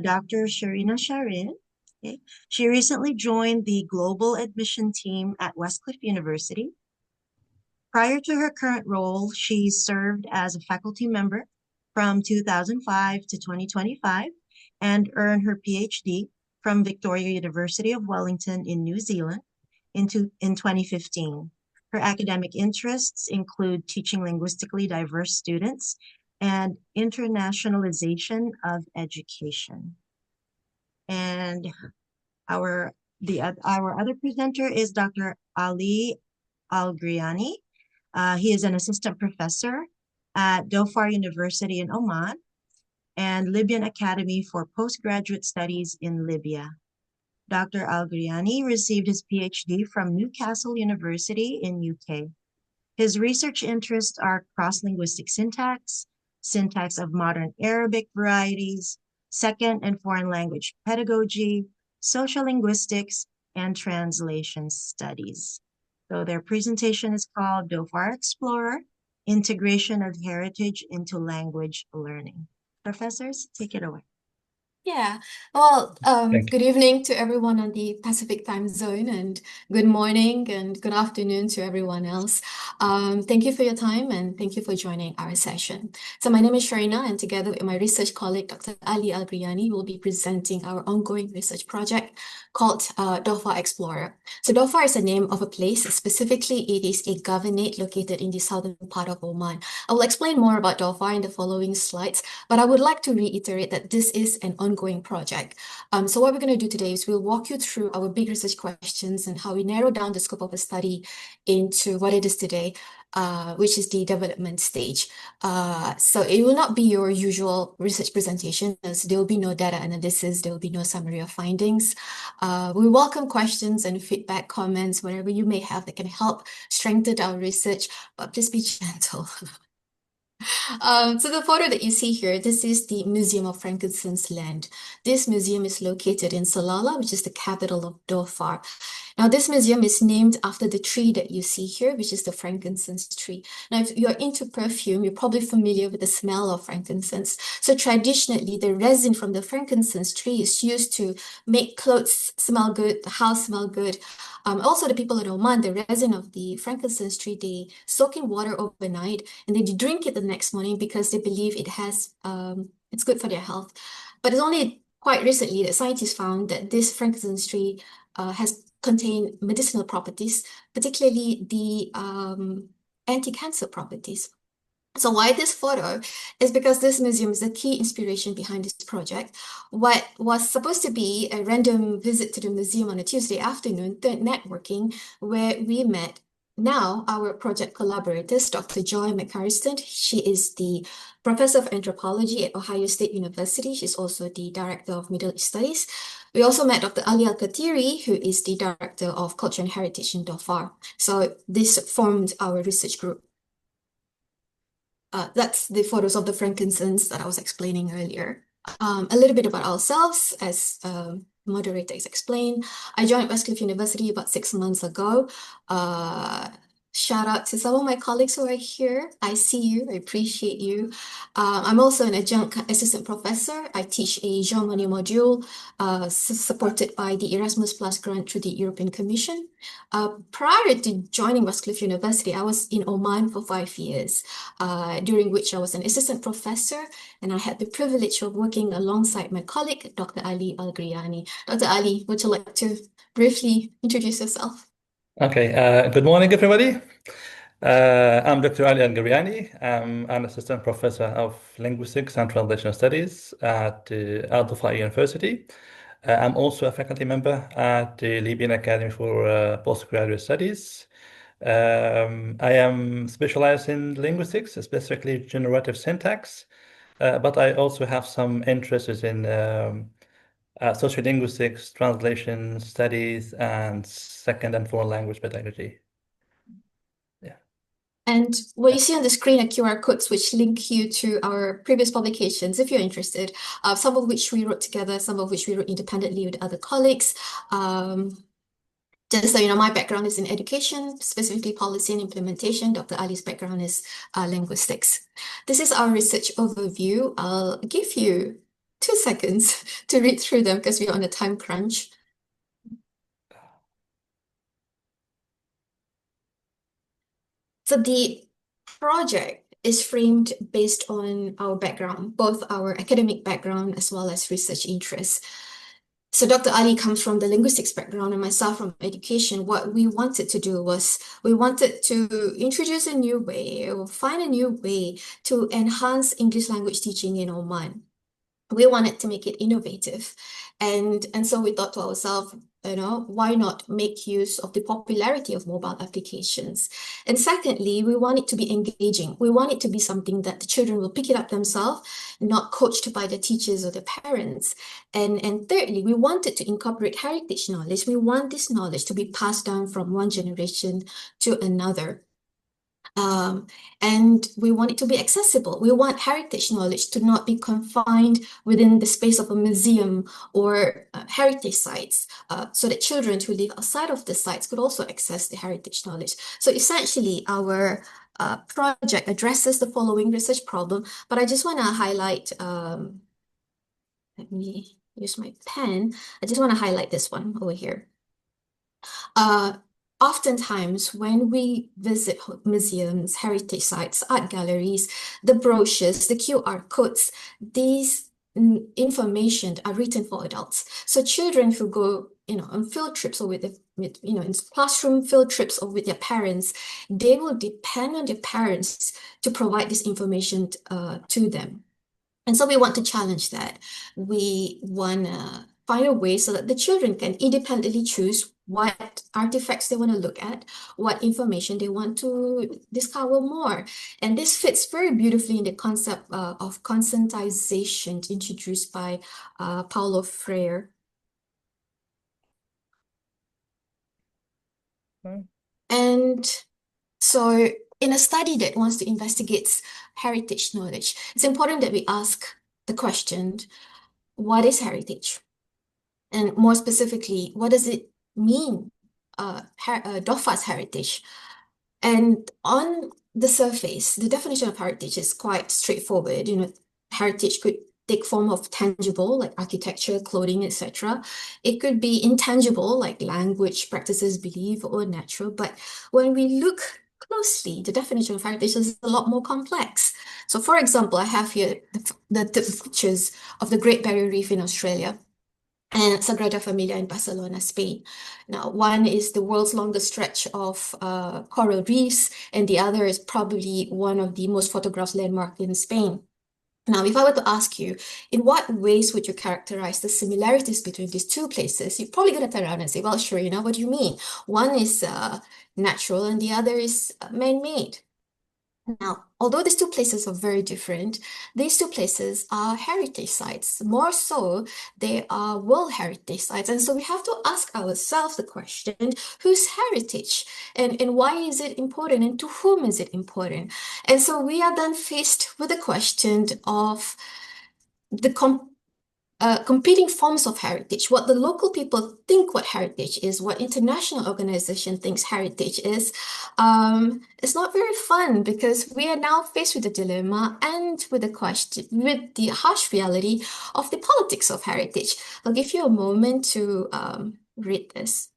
Dr. Sharina Sharin. Okay. She recently joined the global admission team at Westcliff University. Prior to her current role, she served as a faculty member from 2005 to 2025 and earned her PhD from Victoria University of Wellington in New Zealand in 2015. Her academic interests include teaching linguistically diverse students and internationalization of education. And our our other presenter is Dr. Ali Al-Griani. He is an assistant professor at Dhofar University in Oman and Libyan Academy for Postgraduate Studies in Libya. Dr. Al-Griani received his PhD from Newcastle University in UK. His research interests are cross-linguistic syntax, syntax of modern Arabic varieties, second and foreign language pedagogy, social linguistics, and translation studies. So their presentation is called Dhofar Explorer, Integration of Heritage into Language Learning. Professors, take it away. Yeah, well, Thank you. good evening to everyone on the Pacific time zone, and good morning and good afternoon to everyone else. Thank you for your time and thank you for joining our session. So my name is Sharina, and together with my research colleague, Dr. Ali Al-Griani, we'll be presenting our ongoing research project called Dhofar Explorer. So Dhofar is the name of a place. Specifically, it is a governorate located in the southern part of Oman. I will explain more about Dhofar in the following slides, but I would like to reiterate that this is an ongoing project. So what we're going to do today is we'll walk you through our big research questions and how we narrow down the scope of the study into what it is today, which is the development stage. So it will not be your usual research presentation, as there will be no data analysis, there will be no summary of findings. We welcome questions and feedback, comments, whatever you may have that can help strengthen our research, but please be gentle. So the photo that you see here, this is the Museum of Frankincense Land. This museum is located in Salalah, which is the capital of Dhofar. Now, this museum is named after the tree that you see here, which is the frankincense tree. Now, if you're into perfume, you're probably familiar with the smell of frankincense. So traditionally, the resin from the frankincense tree is used to make clothes smell good, the house smell good. Also, the people in Oman, the resin of the frankincense tree, they soak in water overnight and they drink it the next morning because they believe it has, it's good for their health. But it's only quite recently that scientists found that this frankincense tree has contained medicinal properties, particularly the anti-cancer properties. So why this photo is because this museum is the key inspiration behind this project. What was supposed to be a random visit to the museum on a Tuesday afternoon, the networking, where we met now our project collaborators, Dr. Joy McCarriston. She is the professor of anthropology at Ohio State University. She's also the director of Middle East Studies. We also met Dr. Ali Al-Khatiri, who is the director of Culture and Heritage in Dhofar. So this formed our research group. That's the photos of the frankincense that I was explaining earlier. A little bit about ourselves, as moderator has explained. I joined Westcliff University about 6 months ago. Shout out to some of my colleagues who are here. I see you, I appreciate you. I'm also an adjunct assistant professor. I teach a Germany module supported by the Erasmus Plus grant through the European Commission. Prior to joining Westcliff University, I was in Oman for 5 years, during which I was an assistant professor, and I had the privilege of working alongside my colleague, Dr. Ali Al-Griani. Dr. Ali, would you like to briefly introduce yourself? Okay, good morning, everybody. I'm Dr. Ali Al-Gariani. I'm an assistant professor of linguistics and translation studies at Dhofar University. I'm also a faculty member at the Libyan Academy for Postgraduate Studies. I am specialized in linguistics, specifically generative syntax, but I also have some interests in sociolinguistics, translation studies, and second and foreign language pedagogy. Yeah. And what you see on the screen are QR codes which link you to our previous publications if you're interested, some of which we wrote together, some of which we wrote independently with other colleagues. Just so you know, my background is in education, specifically policy and implementation. Dr. Ali's background is linguistics. This is our research overview. I'll give you 2 seconds to read through them because we're on a time crunch. So the project is framed based on our background, both our academic background as well as research interests. So Dr. Ali comes from the linguistics background and myself from education. What we wanted to do was we wanted to introduce a new way or find a new way to enhance English language teaching in Oman. We wanted to make it innovative. And so we thought to ourselves, why not make use of the popularity of mobile applications? And secondly, we want it to be engaging. We want it to be something that the children will pick it up themselves, not coached by the teachers or the parents. And thirdly, we wanted to incorporate heritage knowledge. We want this knowledge to be passed down from one generation to another. And we want it to be accessible. We want heritage knowledge to not be confined within the space of a museum or heritage sites, so that children who live outside of the sites could also access the heritage knowledge. So essentially, our project addresses the following research problem, but I just want to highlight, let me use my pen. I just want to highlight this one over here. Oftentimes, when we visit museums, heritage sites, art galleries, the brochures, the QR codes, these information are written for adults. So children who go, on field trips or in classroom field trips or with their parents, they will depend on their parents to provide this information to them. And so we want to challenge that. We want to find a way so that the children can independently choose what artifacts they want to look at, what information they want to discover more. And this fits very beautifully in the concept of conscientization introduced by Paulo Freire. And so in a study that wants to investigate heritage knowledge, it's important that we ask the question, what is heritage? And more specifically, what does it mean, Dhofar's heritage? And on the surface, the definition of heritage is quite straightforward. Heritage could take form of tangible, like architecture, clothing, etc. It could be intangible, like language, practices, belief, or natural. But when we look closely, the definition of heritage is a lot more complex. So for example, I have here the pictures of the Great Barrier Reef in Australia and Sagrada Familia in Barcelona, Spain. Now, one is the world's longest stretch of coral reefs, and the other is probably one of the most photographed landmarks in Spain. Now, if I were to ask you, in what ways would you characterize the similarities between these two places? You're probably going to turn around and say, well, sure, what do you mean? One is natural and the other is man-made. Now, although these two places are very different, these two places are heritage sites. More so, they are World Heritage Sites. And so we have to ask ourselves the question, whose heritage? And why is it important? And to whom is it important? And so we are then faced with the question of the competing forms of heritage, what the local people think what heritage is, what international organization thinks heritage is. It's not very fun because we are now faced with the dilemma and with the question, with the harsh reality of the politics of heritage. I'll give you a moment to read this.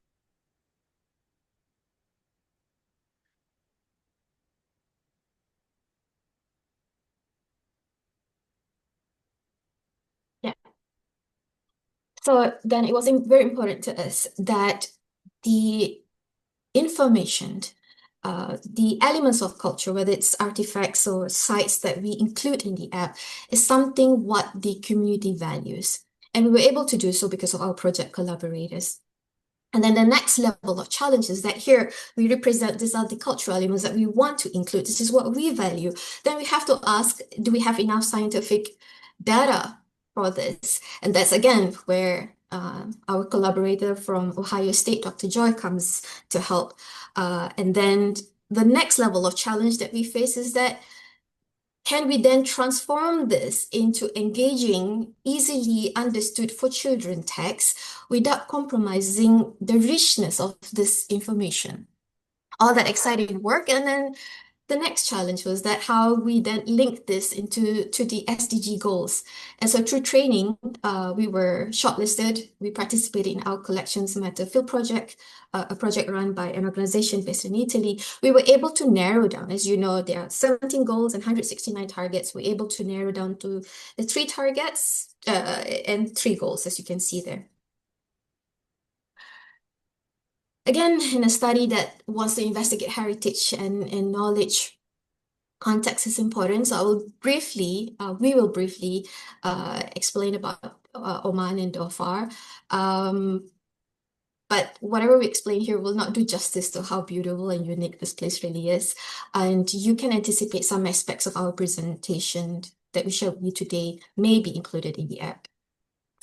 So then it was very important to us that the information, the elements of culture, whether it's artifacts or sites that we include in the app, is something what the community values. And we were able to do so because of our project collaborators. And then the next level of challenge is that here we represent these are the cultural elements that we want to include. This is what we value. Then we have to ask, do we have enough scientific data for this? And that's again where our collaborator from Ohio State, Dr. Joy, comes to help. And then the next level of challenge that we face is that can we then transform this into engaging, easily understood for children text without compromising the richness of this information? All that exciting work. And then the next challenge was that how we then linked this into the SDG goals. And so through training, we were shortlisted. We participated in our collections matter field project, a project run by an organization based in Italy. We were able to narrow down, as you know, there are 17 goals and 169 targets. We're able to narrow down to the 3 targets and 3 goals, as you can see there. Again, in a study that wants to investigate heritage and knowledge, context is important. So we will briefly explain about Oman and Dhofar. But whatever we explain here will not do justice to how beautiful and unique this place really is. And you can anticipate some aspects of our presentation that we share with you today may be included in the app.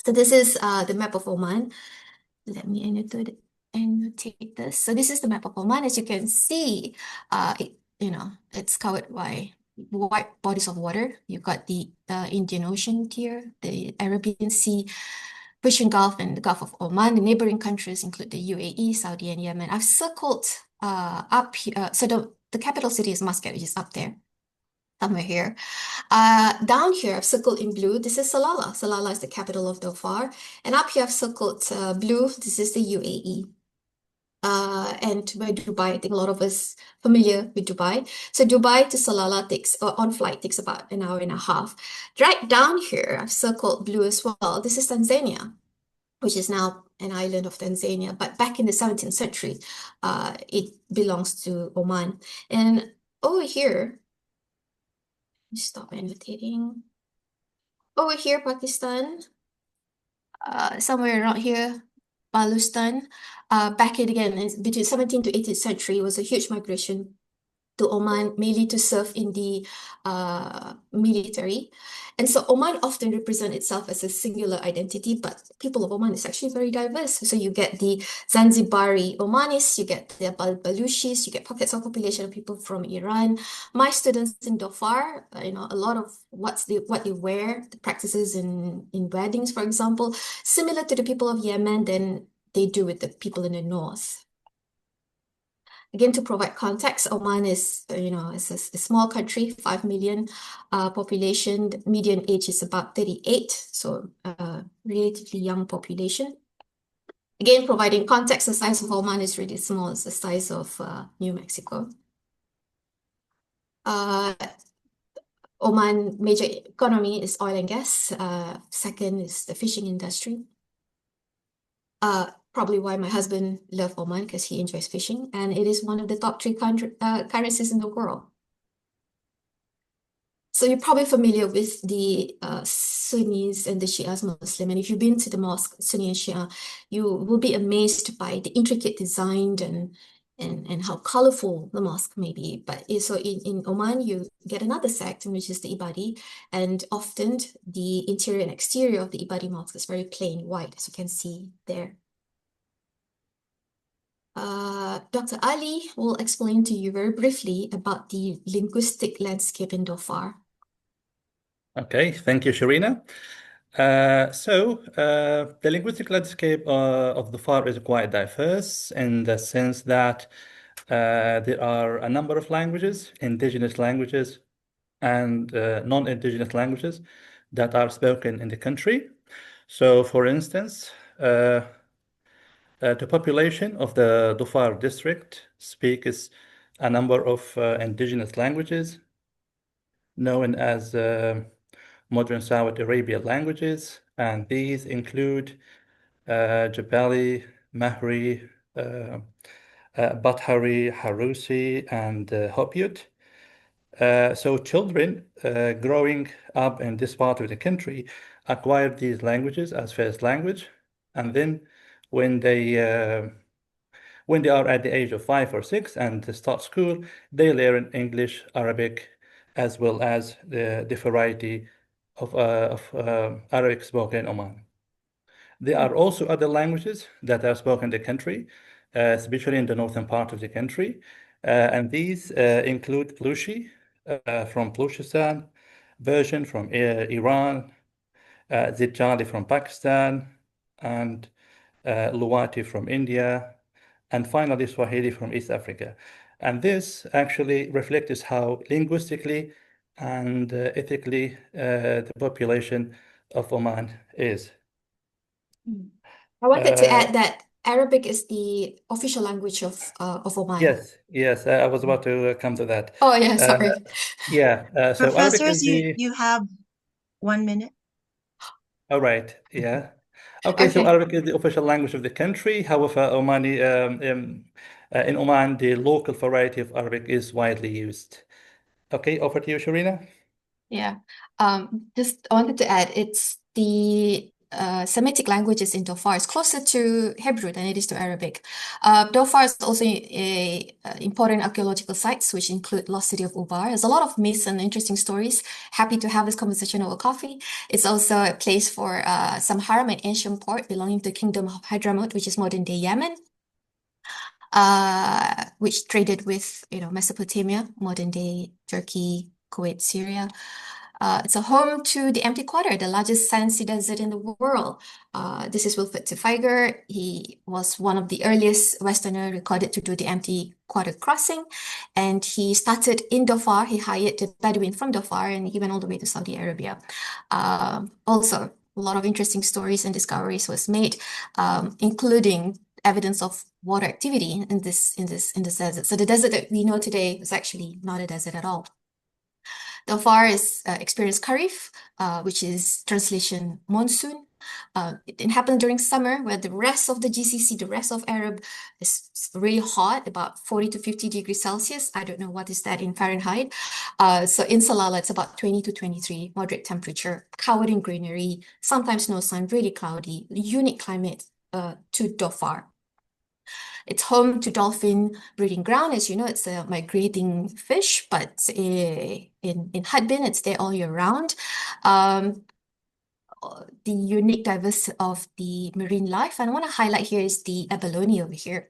So this is the map of Oman. Let me annotate this. So this is the map of Oman. As you can see, it's covered by wide bodies of water. You've got the Indian Ocean here, the Arabian Sea, Persian Gulf, and the Gulf of Oman. The neighboring countries include the UAE, Saudi, and Yemen. I've circled up here. So the capital city is Muscat, which is up there, somewhere here. Down here, I've circled in blue. This is Salalah. Salalah is the capital of Dhofar. And up here, I've circled blue. This is the UAE. And by Dubai, I think a lot of us familiar with Dubai. So Dubai to Salalah on flight takes about an hour and a half. Right down here, I've circled blue as well. This is Tanzania, which is now an island of Tanzania. But back in the 17th century, it belongs to Oman. And over here, stop annotating. Over here, Pakistan, somewhere around here, Baluchistan. Back in again, between 17th to 18th century, was a huge migration to Oman, mainly to serve in the military. And so Oman often represents itself as a singular identity, but people of Oman is actually very diverse. So you get the Zanzibari Omanis, you get the Baluchis, you get pockets of population of people from Iran. My students in Dhofar, a lot of what they wear, the practices in weddings, for example, similar to the people of Yemen than they do with the people in the north. Again, to provide context, Oman is, it's a small country, 5 million population. The median age is about 38, so relatively young population. Again, providing context, the size of Oman is really small. It's the size of New Mexico. Oman major economy is oil and gas. Second is the fishing industry. Probably why my husband loved Oman, because he enjoys fishing, and it is one of the top 3 currencies in the world. So you're probably familiar with the Sunnis and the Shias Muslim, and if you've been to the mosque, Sunni and Shia, you will be amazed by the intricate design and how colorful the mosque may be. But so in Oman, you get another sect, which is the Ibadi, and often the interior and exterior of the Ibadi mosque is very plain white, as you can see there. Dr. Ali will explain to you very briefly about the linguistic landscape in Dhofar. Okay, thank you, Sharina. The linguistic landscape of Dhofar is quite diverse in the sense that there are a number of languages, indigenous languages and non-indigenous languages that are spoken in the country. So, for instance, the population of the Dhofar district speaks a number of indigenous languages known as modern Saudi Arabian languages, and these include Jabali, Mahri, Bathari, Harusi, and Hopiut. So children growing up in this part of the country acquire these languages as first language, and then when they are at the age of 5 or 6 and they start school, they learn English, Arabic, as well as the variety of Arabic spoken in Oman. There are also other languages that are spoken in the country, especially in the northern part of the country, and these include Plushi from Baluchistan, Persian from Iran, Zijali from Pakistan, and Luwati from India, and finally Swahili from East Africa. And this actually reflects how linguistically and ethically the population of Oman is. I wanted to Uh, add that Arabic is the official language of Oman. yes, I was about to come to that. Oh yeah, Uh, sorry. so Arabic is Professors, you have 1 minute. all right, yeah. Okay, so Okay. Arabic is the official language of the country. However, in Oman, the local variety of Arabic is widely used. Okay, over to you, Sharina. Yeah. Just I wanted to add, it's the Semitic languages in Dhofar. It's closer to Hebrew than it is to Arabic. Dhofar is also a important archaeological sites, which include lost city of Ubar. There's a lot of myths and interesting stories. Happy to have this conversation over coffee. It's also a place for some haram and ancient port belonging to the Kingdom of Hadramaut, which is modern-day Yemen. Which traded with, Mesopotamia, modern-day Turkey, Kuwait, Syria. It's a home to the Empty Quarter, the largest sand sea desert in the world. This is Wilfred Tefeigger. He was one of the earliest Westerner recorded to do the Empty Quarter crossing, and he started in Dhofar. He hired the Bedouin from Dhofar, and he went all the way to Saudi Arabia. Also, a lot of interesting stories and discoveries was made, including evidence of water activity in this desert. So the desert that we know today is actually not a desert at all. Dhofar is experienced Kharif, which is translation monsoon. It happened during summer where the rest of the GCC, the rest of Arab is really hot, about 40 to 50 degrees Celsius. I don't know what is that in Fahrenheit. So in Salalah, it's about 20 to 23, moderate temperature, covered in greenery, sometimes no sun, really cloudy, unique climate to Dhofar. It's home to dolphin breeding ground. As you know, it's a migrating fish, but in Hadbin, it's there all year round. The unique diversity of the marine life. And I want to highlight here is the abalone over here,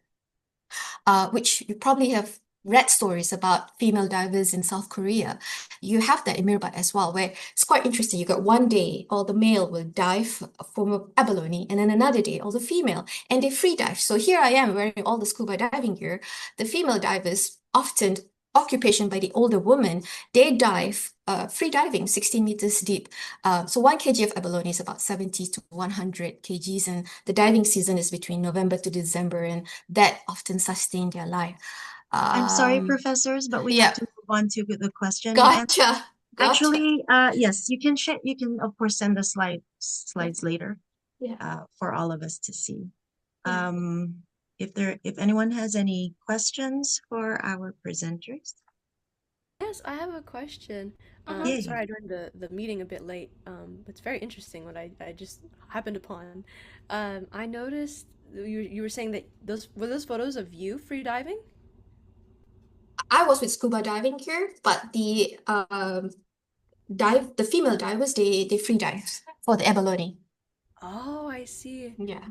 which you probably have read stories about female divers in South Korea. You have that in Mirbat as well, where it's quite interesting. You got one day, all the male will dive from a abalone, and then another day, all the female, and they free dive. So here I am wearing all the scuba diving gear. The female divers, often occupation by the older woman, they dive free diving 16 meters deep. So 1 kg of abalone is about 70 to 100 kgs, and the diving season is between November to December, and that often sustain their life. I'm sorry, professors, but we have to move on to the question and answer. Gotcha. Actually, yes, you can share. You can of course send the slides later, for all of us to see. If anyone has any questions for our presenters. Yes, I have a question. Yeah. Sorry, I joined the meeting a bit late. It's very interesting what I just happened upon. I noticed you were saying that were those photos of you free diving? I was with scuba diving gear, but the female divers, they free dive for the abalone. Oh, I see. Yeah.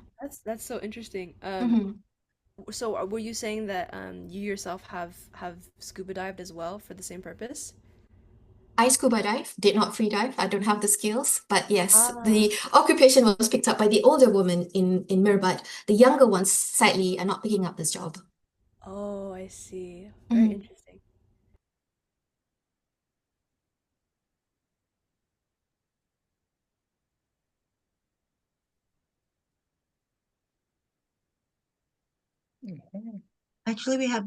That's so interesting. Mhm. So were you saying that you yourself have scuba dived as well for the same purpose? I scuba dive, did not free dive. I don't have the skills, but yes, Ah, the occupation was picked up by the older woman in Mirbat. The younger ones, sadly, are not picking up this job. oh, I see. Very Mhm. interesting. Actually, we have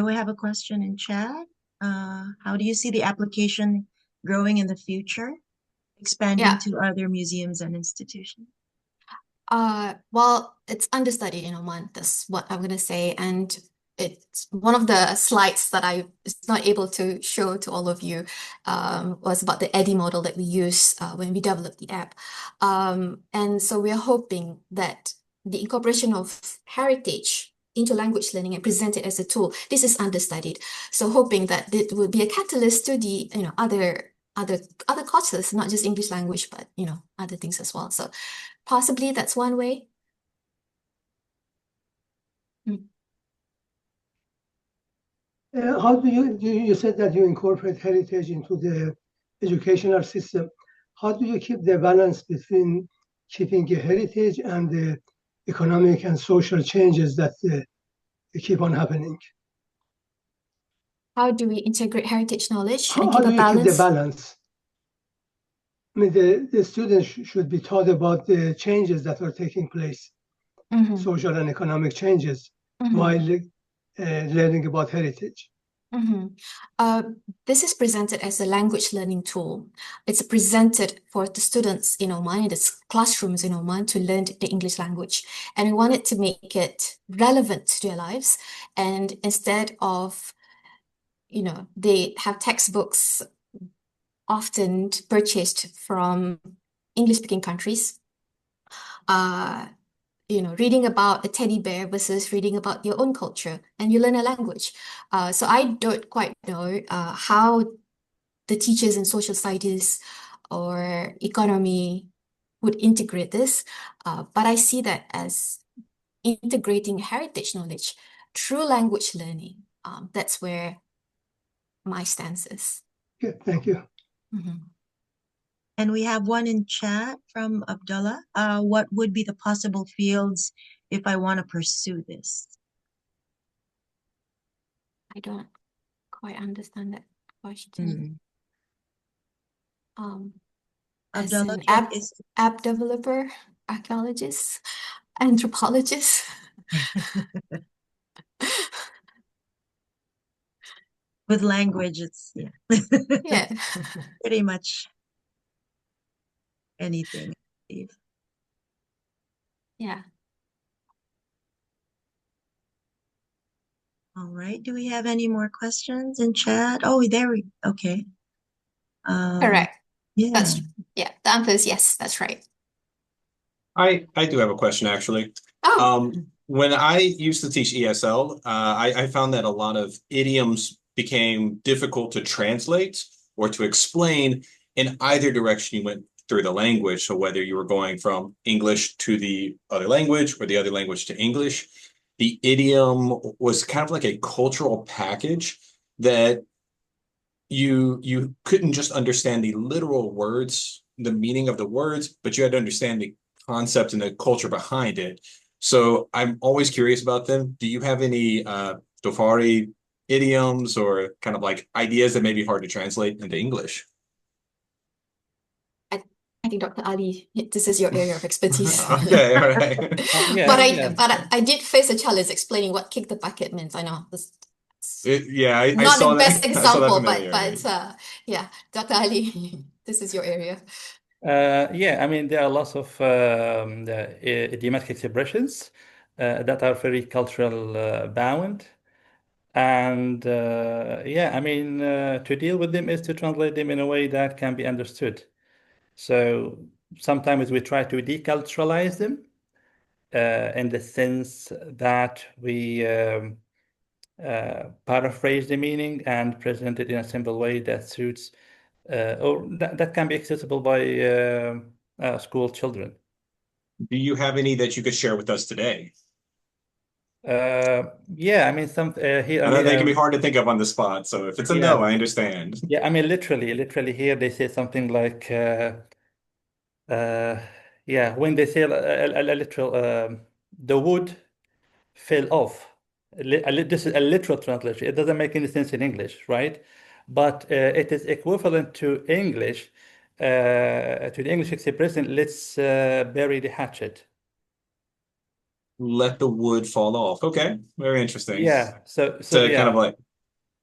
we have a question in chat. How do you see the application growing in the future, expanding Yeah. to other museums and institutions? Well, it's understudied in Oman. That's what I'm gonna say, and it's one of the slides that I was not able to show to all of you. Was about the EDI model that we use when we developed the app, and so we are hoping that the incorporation of heritage into language learning and present it as a tool. This is understudied, so hoping that it will be a catalyst to the other courses, not just English language, but other things as well. So possibly that's one way. How do you said that you incorporate heritage into the educational system? How do you keep the balance between keeping a heritage and the economic and social changes that keep on happening? How do we integrate heritage knowledge and How keep do a you keep the balance? balance? I mean, the students should be taught about the changes that are taking place, Mhm, social and economic changes, mhm, while learning about heritage. mhm. This is presented as a language learning tool. It's presented for the students in Oman, in the classrooms in Oman, to learn the English language. And we wanted to make it relevant to their lives. And instead of, they have textbooks often purchased from English-speaking countries. Reading about a teddy bear versus reading about your own culture, and you learn a language. So I don't quite know how the teachers in social studies or economy would integrate this, but I see that as integrating heritage knowledge through language learning. That's where my stance is. Okay, thank you. Mhm. And we have one in chat from Abdullah. What would be the possible fields if I want to pursue this? I don't quite understand that question. As Abdullah, an check is app developer, archaeologist, anthropologist. with language, it's Yeah. pretty much anything, I believe. Yeah. All right. Do we have any more questions in chat? Oh, okay. Correct. Yeah. The answer is yes, that's right. I do have a question actually. Oh, When I used to teach ESL, I found that a lot of idioms became difficult to translate or to explain in either direction you went through the language. So whether you were going from English to the other language or the other language to English, the idiom was kind of like a cultural package that you couldn't just understand the literal words, the meaning of the words, but you had to understand the concept and the culture behind it. So I'm always curious about them. Do you have any Dhofari idioms or kind of like ideas that may be hard to translate into English? I think Dr. Ali, this is your area of expertise. Okay, all right. But I did face a challenge explaining what kick the bucket means. I know this I not saw the best that. I saw that example, familiarity. but yeah, Dr. Ali, this is your area. I mean, there are lots of idiomatic expressions that are very cultural bound. And I mean, to deal with them is to translate them in a way that can be understood. So sometimes we try to deculturalize them in the sense that we paraphrase the meaning and present it in a simple way that suits or that can be accessible by school children. Do you have any that you could share with us today? I mean, some here. I know they can be hard to think of on the spot, so if it's a no, I understand. I mean, literally here they say something like, when they say a literal, the wood fell off. This is a literal translation. It doesn't make any sense in English, right? But it is equivalent to English, to the English expression, let's bury the hatchet. Let the wood fall off. Okay, very interesting. Yeah. So kind of like,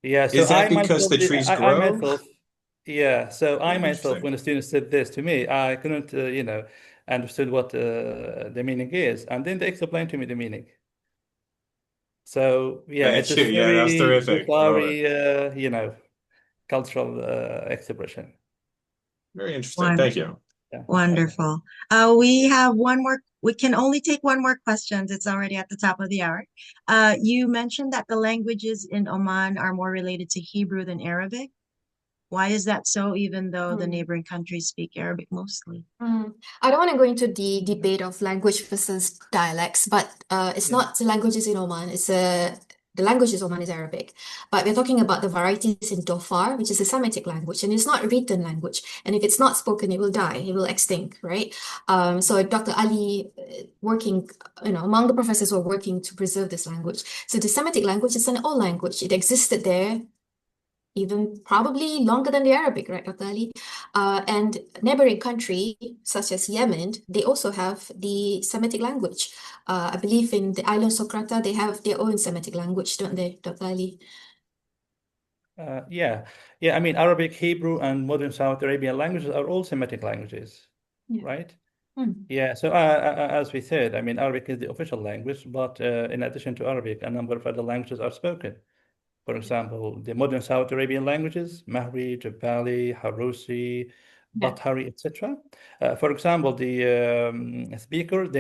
yeah. So is that I because myself, the trees I grow? myself, yeah. So I Very myself, interesting. when the student said this to me, I couldn't, understood what the meaning is, and then they explained to me the meaning. So it Thank is you. Yeah, that was very terrific. I love it. Dhofari, cultural expression. Very interesting. Thank you. Yeah. Wonderful. We have one more. We can only take one more question. It's already at the top of the hour. You mentioned that the languages in Oman are more related to Hebrew than Arabic. Why is that so, even though the neighboring countries speak Arabic mostly? I don't want to go into the debate of language versus dialects, but it's not the languages in Oman. It's the language is Omani Arabic, but we're talking about the varieties in Dhofar, which is a Semitic language, and it's not a written language. And if it's not spoken, it will die, it will extinct, right? So Dr. Ali, working, among the professors who are working to preserve this language. So the Semitic language is an old language. It existed there even probably longer than the Arabic, right, Dr. Ali? And neighboring country, such as Yemen, they also have the Semitic language. I believe in the island Sokrata, they have their own Semitic language, don't they, Dr. Ali? Yeah. I mean, Arabic, Hebrew, and modern South Arabian languages are all Semitic languages, Yeah. right? Mm. Yeah. So as we said, I mean, Arabic is the official language, but in addition to Arabic, a number of other languages are spoken. For example, the modern South Arabian languages, Mahri, Jabali, Harusi, Yeah. Bathari, etc. For example, the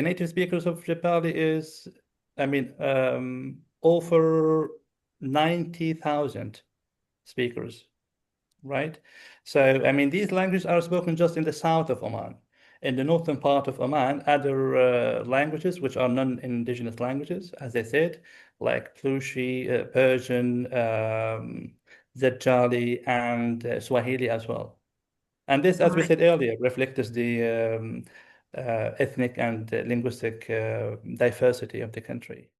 native speakers of Jabali is, I mean, over 90,000 speakers, right? So, I mean, these languages are spoken just in the south of Oman. In the northern part of Oman, other languages which are non-indigenous languages, as I said, like Plushi, Persian, Zajali, and Swahili as well. And this, as we Right. said earlier, reflects the ethnic and linguistic diversity of the country.